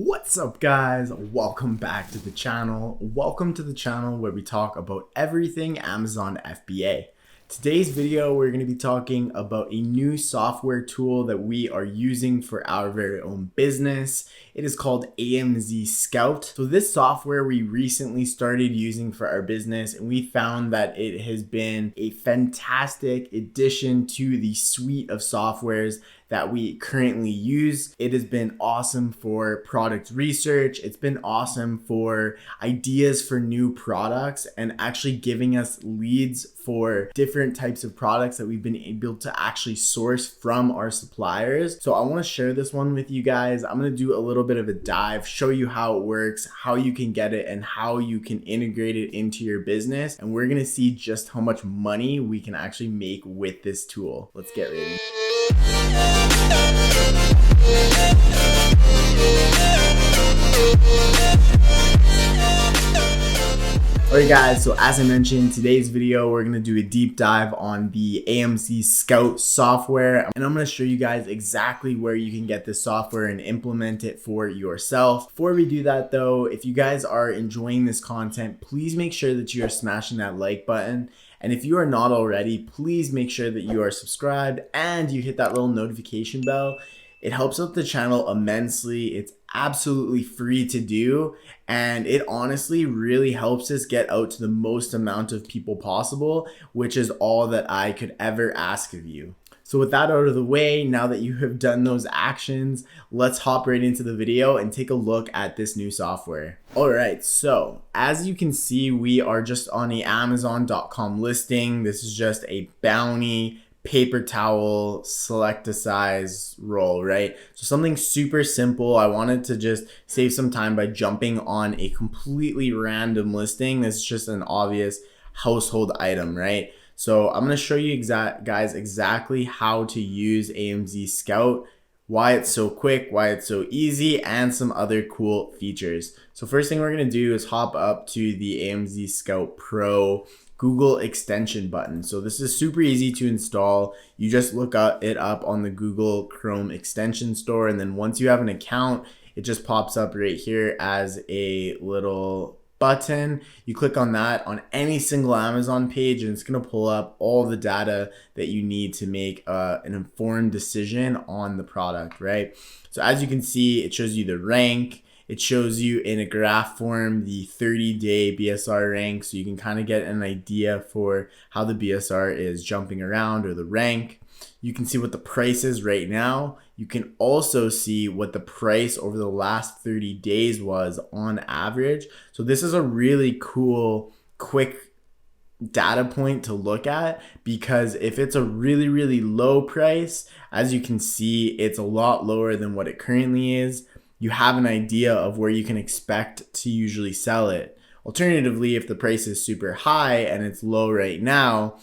What's up, guys? Welcome back to the channel. Welcome to the channel where we talk about everything Amazon FBA. Today's video, we're going to be talking about a new software tool that we are using for our very own business. It is called AMZ Scout. So this software we recently started using for our business, and we found that it has been a fantastic addition to the suite of softwares that we currently use. It has been awesome for product research. It's been awesome for ideas for new products and actually giving us leads for different types of products that we've been able to actually source from our suppliers. So I want to share this one with you guys. I'm going to do a little bit of a dive, show you how it works, how you can get it, and how you can integrate it into your business. And we're going to see just how much money we can actually make with this tool. Let's get ready. Alright guys, so as I mentioned, today's video we're going to do a deep dive on the AMZ Scout software, and I'm going to show you guys exactly where you can get this software and implement it for yourself. Before we do that though, if you guys are enjoying this content, please make sure that you are smashing that like button. And if you are not already, please make sure that you are subscribed and you hit that little notification bell. It helps out the channel immensely. It's absolutely free to do, and it honestly really helps us get out to the most amount of people possible, which is all that I could ever ask of you. So with that out of the way, now that you have done those actions, let's hop right into the video and take a look at this new software. Alright, so as you can see, we are just on a Amazon.com listing. This is just a bounty paper towel, select a size roll, right? So something super simple. I wanted to just save some time by jumping on a completely random listing. This is just an obvious household item, right? So I'm going to show you guys exactly how to use AMZ Scout, why it's so quick, why it's so easy, and some other cool features. So first thing we're going to do is hop up to the AMZ Scout Pro Google extension button. So this is super easy to install. You just look it up on the Google Chrome extension store, and then once you have an account, it just pops up right here as a little button. You click on that on any single Amazon page, and it's going to pull up all the data that you need to make an informed decision on the product, right? So as you can see, it shows you the rank. It shows you in a graph form the 30-day BSR rank, so you can kind of get an idea for how the BSR is jumping around, or the rank. You can see what the price is right now. You can also see what the price over the last 30 days was on average. So this is a really cool, quick data point to look at, because if it's a really low price, as you can see, it's a lot lower than what it currently is. You have an idea of where you can expect to usually sell it. Alternatively, if the price is super high and it's low right now,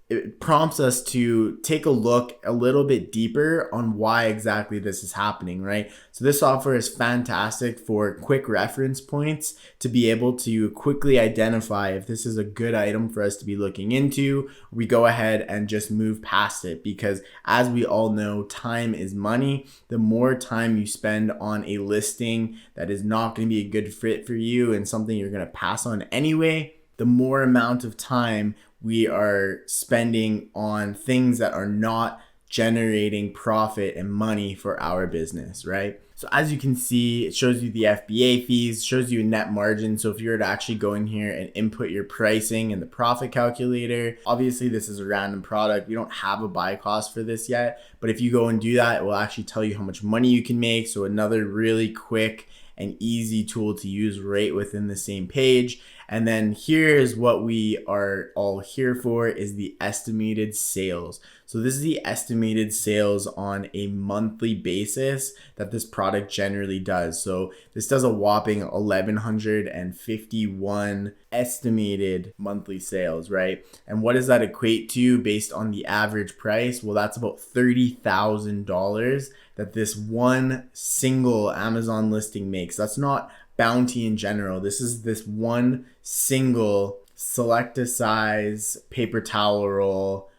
it prompts us to take a look a little bit deeper on why exactly this is happening, right? So this software is fantastic for quick reference points to be able to quickly identify if this is a good item for us to be looking into. We go ahead and just move past it, because as we all know, time is money. The more time you spend on a listing that is not going to be a good fit for you and something you're going to pass on anyway, the more amount of time we are spending on things that are not generating profit and money for our business, right? So as you can see, it shows you the FBA fees, shows you a net margin. So if you were to actually go in here and input your pricing in the profit calculator, obviously this is a random product. We don't have a buy cost for this yet, but if you go and do that, it will actually tell you how much money you can make. So another really quick and easy tool to use right within the same page. And then here is what we are all here for, is the estimated sales. So this is the estimated sales on a monthly basis that this product generally does. So this does a whopping 1,151 estimated monthly sales, right? And what does that equate to based on the average price? Well, that's about $30,000 that this one single Amazon listing makes. That's not bounty in general. This is this one single select a size paper towel roll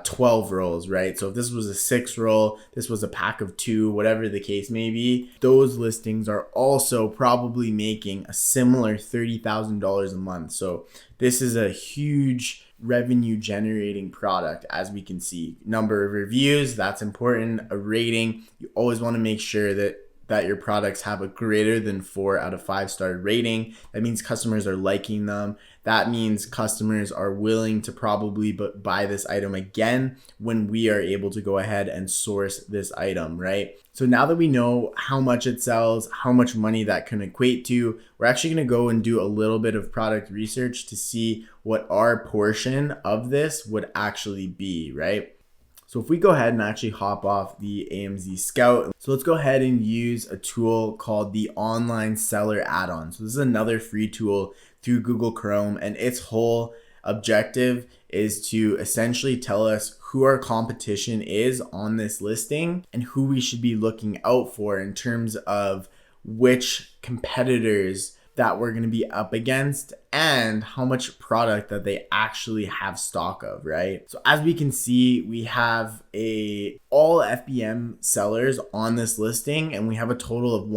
12 rolls, right? So if this was a 6 roll, this was a pack of 2, whatever the case may be, those listings are also probably making a similar $30,000 a month. So this is a huge revenue generating product. As we can see, number of reviews, that's important. A rating, you always want to make sure that your products have a greater than 4 out of 5 star rating. That means customers are liking them. That means customers are willing to probably buy this item again when we are able to go ahead and source this item, right? So now that we know how much it sells, how much money that can equate to, we're actually going to go and do a little bit of product research to see what our portion of this would actually be, right? So if we go ahead and actually hop off the AMZ Scout, so let's go ahead and use a tool called the Online Seller Add-on. So this is another free tool through Google Chrome, and its whole objective is to essentially tell us who our competition is on this listing and who we should be looking out for in terms of which competitors that we're going to be up against and how much product that they actually have stock of, right? So as we can see, we have all FBM sellers on this listing, and we have a total of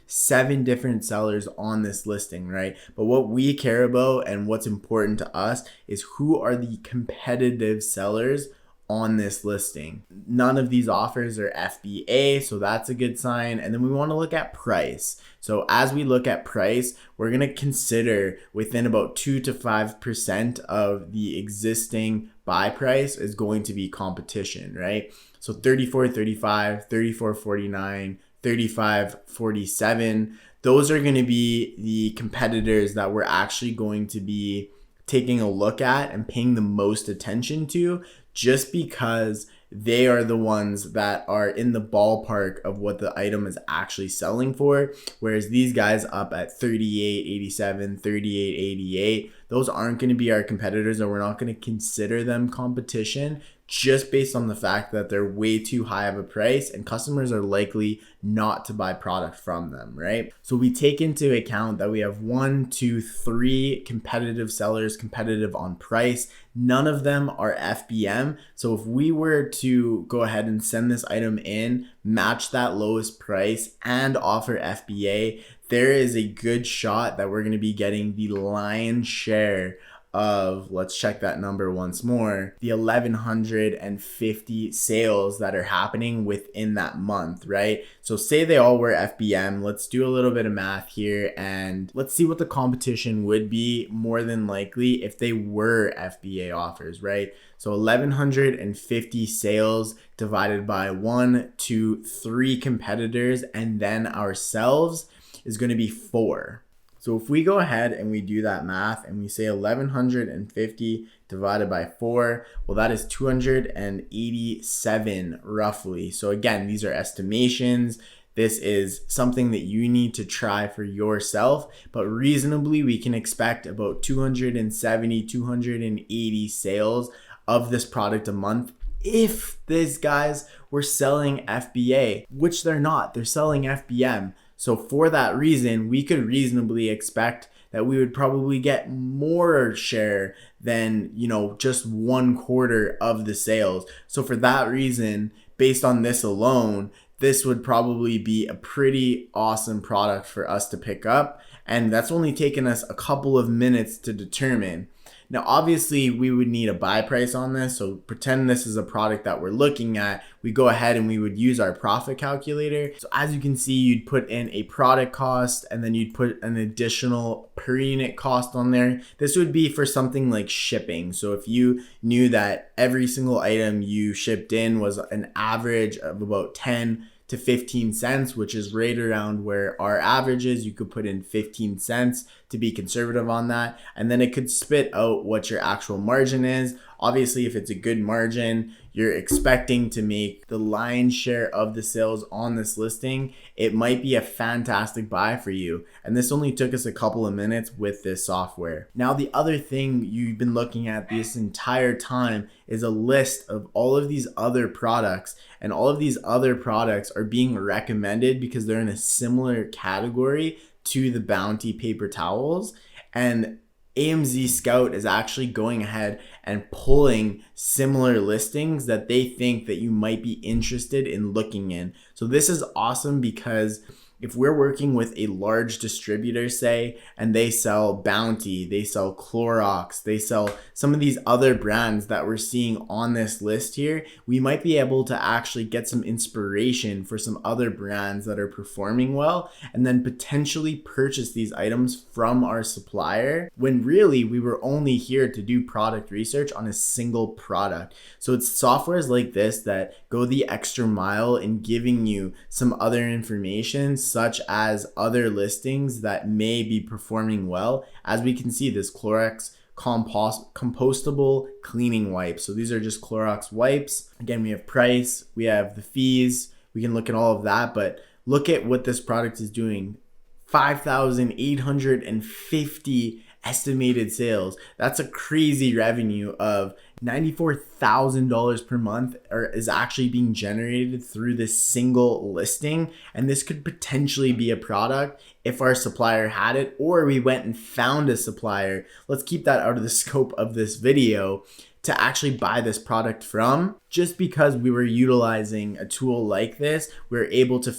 7 different sellers on this listing, right? But what we care about and what's important to us is who are the competitive sellers on this listing. None of these offers are FBA, so that's a good sign. And then we want to look at price. So as we look at price, we're going to consider within about 2 to 5% of the existing buy price is going to be competition, right? So 34.35, 34.49, 35.47, those are going to be the competitors that we're actually going to be taking a look at and paying the most attention to, just because they are the ones that are in the ballpark of what the item is actually selling for. Whereas these guys up at 38.87, 38.88, those aren't going to be our competitors, and we're not going to consider them competition just based on the fact that they're way too high of a price and customers are likely not to buy product from them, right? So we take into account that we have 1, 2, 3 competitive sellers, competitive on price. None of them are FBM. So if we were to go ahead and send this item in, match that lowest price and offer FBA, there is a good shot that we're going to be getting the lion's share of, let's check that number once more, the 1,150 sales that are happening within that month, right? So say they all were FBM. Let's do a little bit of math here and let's see what the competition would be more than likely if they were FBA offers, right? So 1,150 sales divided by 1, 2, 3 competitors and then ourselves is going to be 4. So if we go ahead and we do that math and we say 1,150 divided by 4, well, that is 287 roughly. So again, these are estimations. This is something that you need to try for yourself, but reasonably we can expect about 270, 280 sales of this product a month if these guys were selling FBA, which they're not. They're selling FBM. So for that reason, we could reasonably expect that we would probably get more share than, just 1/4 of the sales. So for that reason, based on this alone, this would probably be a pretty awesome product for us to pick up. And that's only taken us a couple of minutes to determine. Now, obviously, we would need a buy price on this. So pretend this is a product that we're looking at. We go ahead and we would use our profit calculator. So as you can see, you'd put in a product cost and then you'd put an additional per unit cost on there. This would be for something like shipping. So if you knew that every single item you shipped in was an average of about 10 to 15 cents, which is right around where our average is, you could put in 15 cents to be conservative on that. And then it could spit out what your actual margin is. Obviously, if it's a good margin, you're expecting to make the lion's share of the sales on this listing, it might be a fantastic buy for you. And this only took us a couple of minutes with this software. Now, the other thing you've been looking at this entire time is a list of all of these other products. And all of these other products are being recommended because they're in a similar category to the Bounty paper towels. And AMZ Scout is actually going ahead and pulling similar listings that they think that you might be interested in looking in. So this is awesome because if we're working with a large distributor, say, and they sell Bounty, they sell Clorox, they sell some of these other brands that we're seeing on this list here, we might be able to actually get some inspiration for some other brands that are performing well, and then potentially purchase these items from our supplier, when really we were only here to do product research on a single product. So it's softwares like this that go the extra mile in giving you some other information, such as other listings that may be performing well. As we can see, this Clorox compostable cleaning wipes. So these are just Clorox wipes. Again, we have price, we have the fees, we can look at all of that, but look at what this product is doing. 5,850 estimated sales. That's a crazy revenue of $94,000 per month is actually being generated through this single listing. And this could potentially be a product if our supplier had it, or we went and found a supplier. Let's keep that out of the scope of this video, to actually buy this product from. Just because we were utilizing a tool like this, we're able to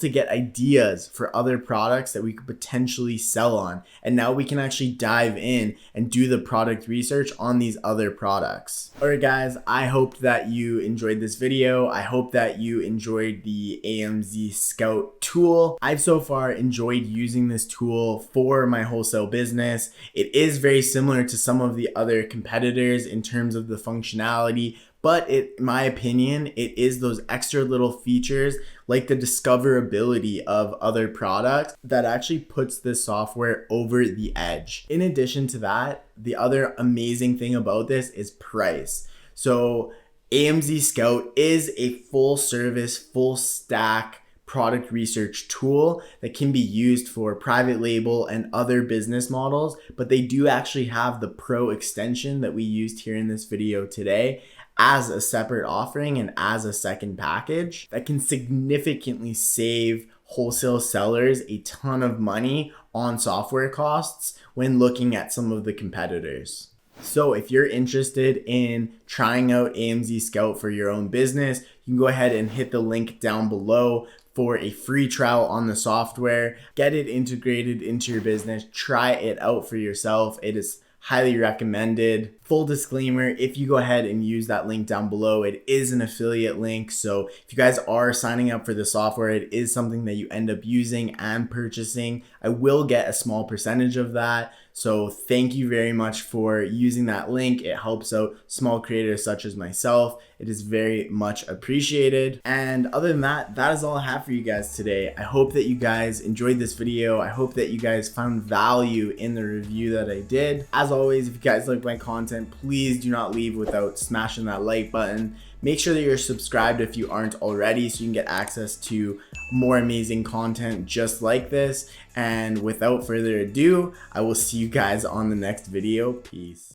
get ideas for other products that we could potentially sell on. And now we can actually dive in and do the product research on these other products. All right, guys, I hope that you enjoyed this video. I hope that you enjoyed the AMZ Scout tool. I've so far enjoyed using this tool for my wholesale business. It is very similar to some of the other competitors in terms of the functionality, but in my opinion, it is those extra little features like the discoverability of other products that actually puts this software over the edge. In addition to that, the other amazing thing about this is price. So AMZ Scout is a full service, full stack product research tool that can be used for private label and other business models, but they do actually have the pro extension that we used here in this video today as a separate offering and as a second package that can significantly save wholesale sellers a ton of money on software costs when looking at some of the competitors. So if you're interested in trying out AMZ Scout for your own business, you can go ahead and hit the link down below for a free trial on the software. Get it integrated into your business. Try it out for yourself. It is highly recommended. Full disclaimer, if you go ahead and use that link down below, it is an affiliate link. So if you guys are signing up for the software, it is something that you end up using and purchasing. I will get a small percentage of that. So thank you very much for using that link. It helps out small creators such as myself. It is very much appreciated. And other than that, that is all I have for you guys today. I hope that you guys enjoyed this video. I hope that you guys found value in the review that I did. As always, if you guys like my content, please do not leave without smashing that like button. Make sure that you're subscribed if you aren't already, so you can get access to more amazing content just like this. And without further ado, I will see you guys on the next video. Peace.